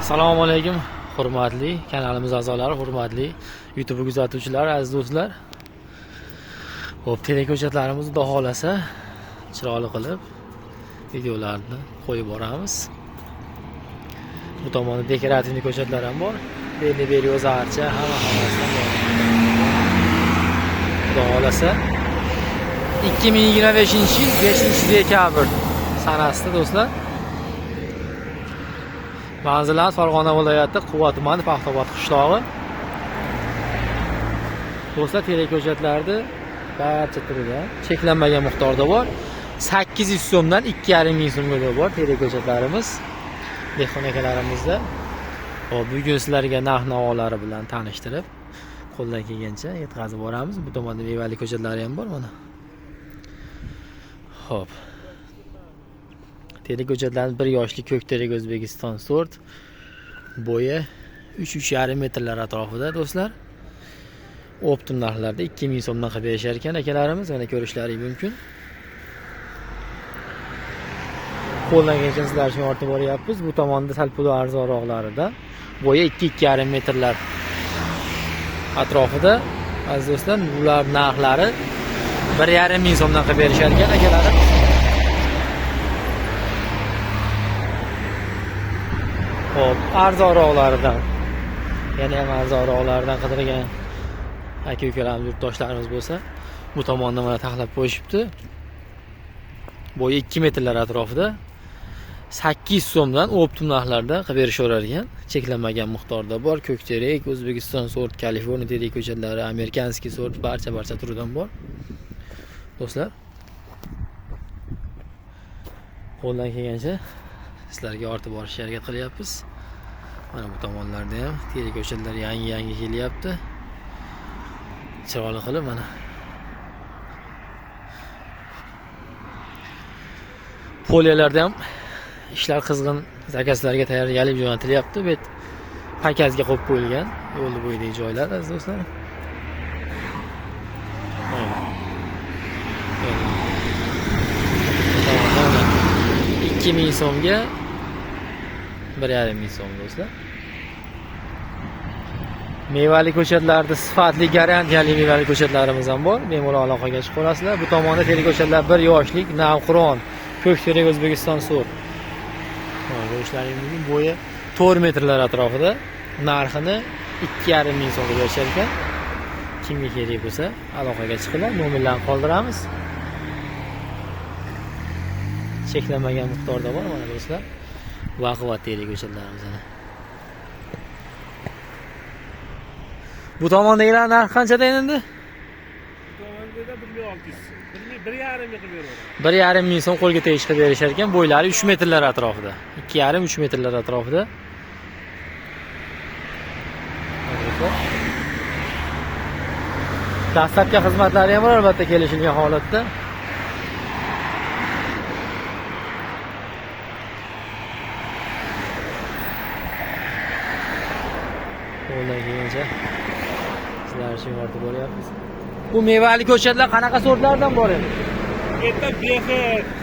Assalomu alaykum, hurmatli kanalimiz a'zolari, hurmatli YouTube kuzatuvchilar, aziz do'stlar. Xo'p, tele ko'chatlarimizni Xudo xolasa chiroyli qilib videolarni qo'yib boramiz. Bu tomonda dekorativ ko'chatlar ham bor. Belli o'zarcha hammasidan bor. Xudo xolasa 2025-yil 5-dekabr sanasida do'stlar. Manzilimiz Farg'ona viloyati Quva tumani Paxtaobod qishlog'i. Do'stlar, tele ko'chatlarda barcha turida cheklanmagan miqdorda bor. 800 so'mdan 2,5 so'mgacha bor tele ko'chatlarimiz. Dehqon akalarimizda. Hop, bugun sizlarga narx-navolari bilan tanishtirib, qo'ldan kelgancha yetkazib boramiz. Bu tomonda mevali ko'chatlari ham bor mana. Hop. Tele ko'chatlarimiz 1 yoshli ko'kterak O'zbekiston sort. Bo'yi 3-3,5 metrlar atrofida do'stlar. Optim narxlarda 2000 so'mdan qilib berishar ekan akalarimiz, mana ko'rishlaringiz mumkin. Qo'ldan kelgancha sizlar uchun ortib boryapmiz. Bu tomonda sal pul arzonroqlarida bo'yi 2-2,5 metrlar atrofida. Aziz do'stlar, bular narxlari 1,5 so'mdan qilib berishar ekan akalarim. Hop, arzonroqlaridan, yana ham arzonroqlaridan qidirgan aka-ukalarimiz, yurtdoshlarimiz bo'lsa, bu tomonda mana taxlab qo'yishibdi. Bo'yi 2 metrlar atrofida 800 so'mdan optim narxlarda qilib berishaverar ekan. Cheklanmagan miqdorda bor. Ko'kterak, O'zbekiston sort, Kaliforniya tele ko'chatlari, amerikanskiy sort, barcha turidan bor. Do'stlar, qo'ldan kelgancha sizlarga ortib borishga harakat qilyapmiz. Mana bu tomonlarda ham tele ko'chatlar yangi kelyapti. Chiroyli qilib mana. Poliyalarda ham ishlar qizg'in, zakazlarga tayyorgarlik jo'natilyapti. Bu pakazga qo'yib qo'yilgan yo'l bo'yidagi joylar, aziz do'stlar. 2000 so'mga 1,5 so'm do'stlar. Mevali ko'chatlarda sifatli, garantiyali mevali ko'chatlarimiz ham bor. Bemalol aloqaga chiqib olasizlar. Bu tomonda tele ko'chatlar 1 yoshlik Navqiron ko'kterak O'zbekiston sort. Mana ko'rishlaringiz mumkin, bo'yi 4 metrlar atrofida. Narxini 2,5 so'mga berishar ekan. Kimga kerak bo'lsa aloqaga chiqinglar, nomerlarni qoldiramiz. Cheklanmagan miqdorda bor mana do'stlar. Baquvvat tele ko'chatlarimiz ana. Bu tomondagilar narx qanchada endi? Bu tomondagida 1,600. 1,5 qilib beraveradi. 1,5 so'm qo'lga tegish qilib berishar ekan. Bo'ylari 3 metrlar atrofida. 2,5-3 metrlar atrofida. Dastlabki xizmatlari ham bor albatta kelishilgan holatda. Qo'ldan kelgancha sizlar uchun ortib boryapmiz. Bu mevali ko'chatlar qanaqa sortlardan bor endi? Yerda behi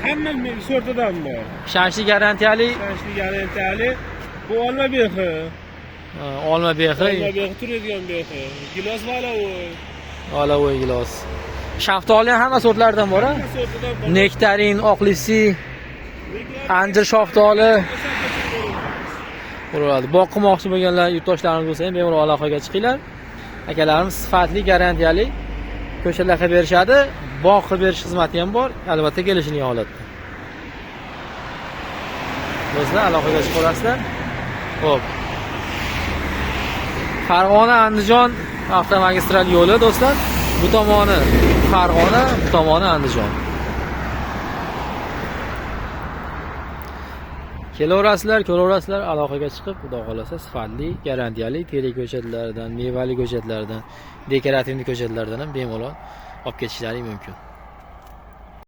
hamma sortidan bor. Ishonchli, garantiyali. Ishonchli, garantiyali. Bu olma behi. Olma behi. Olma behi turadigan behi. Gilos valavoy. Valavoy gilos. Shaftoli hamma sortlardan bor, ha? Hamma sortidan bor. Nektarin, oqlisi, anjir shaftoli. Bo'ladi. Boqmoqchi bo'lganlar, yurtdoshlarimiz bo'lsa ham bemalol aloqaga chiqinglar. Akalarimiz sifatli, garantiyali ko'chatlar qilib berishadi. Bog' qilib berish xizmati ham bor, albatta kelishilgan holatda. Do'stlar, aloqaga chiqib olasizlar. Xo'p. Farg'ona-Andijon avtomagistral yo'li do'stlar. Bu tomoni Farg'ona, bu tomoni Andijon. Kelaverasizlar, aloqaga chiqib, xudo xolasa sifatli, garantiyali tele ko'chatlardan, mevali ko'chatlardan, dekorativ ko'chatlardan ham bemalol olib ketishlaring mumkin.